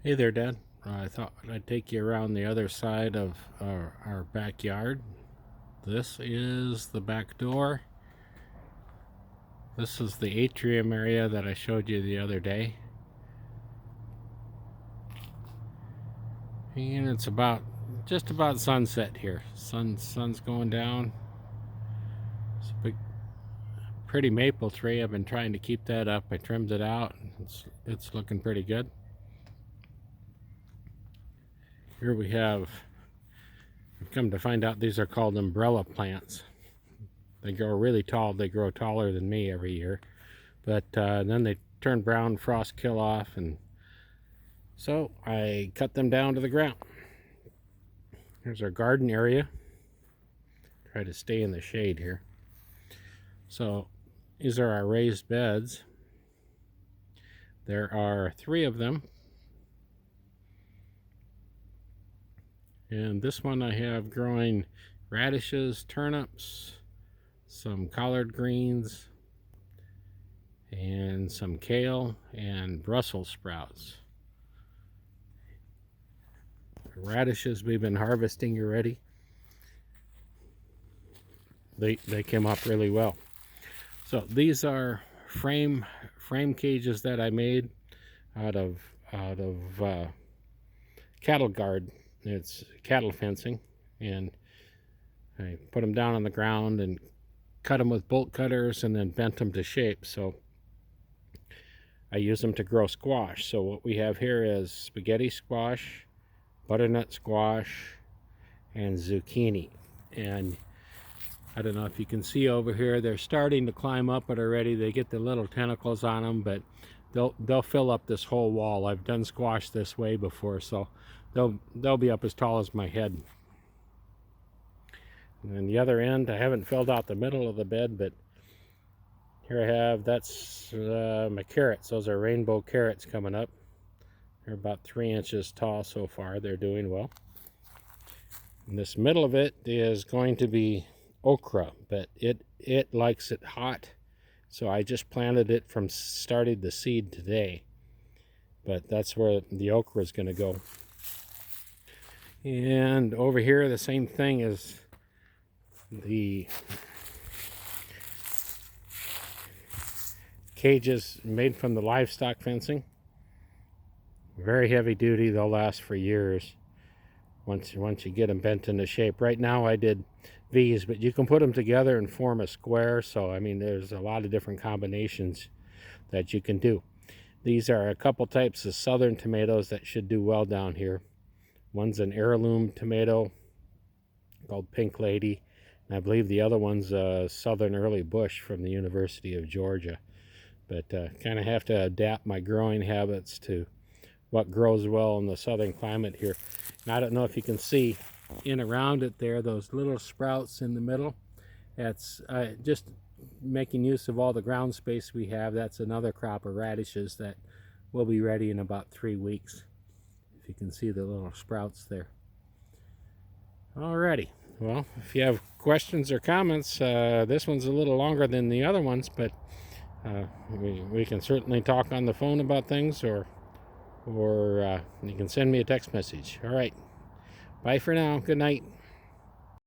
Hey there, Dad. I thought I'd take you around the other side of our backyard. This is the back door. This is the atrium area that I showed you the other day. And it's just about sunset here. Sun's going down. It's a big, pretty maple tree. I've been trying to keep that up. I trimmed it out. It's looking pretty good. Here we have, I've come to find out these are called umbrella plants. They grow really tall. They grow taller than me every year. But then they turn brown, frost kill off, and so I cut them down to the ground. Here's our garden area. Try to stay in the shade here. So these are our raised beds. There are 3 of them. And this one I have growing radishes, turnips, some collard greens, and some kale and Brussels sprouts. Radishes we've been harvesting already. They came up really well. So these are frame cages that I made out of cattle guard. It's cattle fencing, and I put them down on the ground and cut them with bolt cutters and then bent them to shape. So I use them to grow squash. So what we have here is spaghetti squash, butternut squash, and zucchini. And I don't know if you can see over here, they're starting to climb up it already. They get the little tentacles on them, but they'll fill up this whole wall. I've done squash this way before, so they'll be up as tall as my head. And then the other end, I haven't filled out the middle of the bed, but here I have, that's my carrots. Those are rainbow carrots coming up. They're about 3 inches tall so far. They're doing well. And this middle of it is going to be okra, but it likes it hot, so I just planted it from started the seed today. But that's where the okra is going to go. And over here, the same thing is the cages made from the livestock fencing. Very heavy duty. They'll last for years once you get them bent into shape. Right now I did V's, but you can put them together and form a square. So I mean, there's a lot of different combinations that you can do. These are a couple types of southern tomatoes that should do well down here. One's an heirloom tomato called Pink Lady, and I believe the other one's a southern early bush from the University of Georgia. But kind of have to adapt my growing habits to what grows well in the southern climate here. And I don't know if you can see in around it there, those little sprouts in the middle. That's just making use of all the ground space we have. That's another crop of radishes that will be ready in about 3 weeks. If you can see the little sprouts there. Alrighty, well, if you have questions or comments, this one's a little longer than the other ones, but we can certainly talk on the phone about things, or you can send me a text message. All right, bye for now. Good night.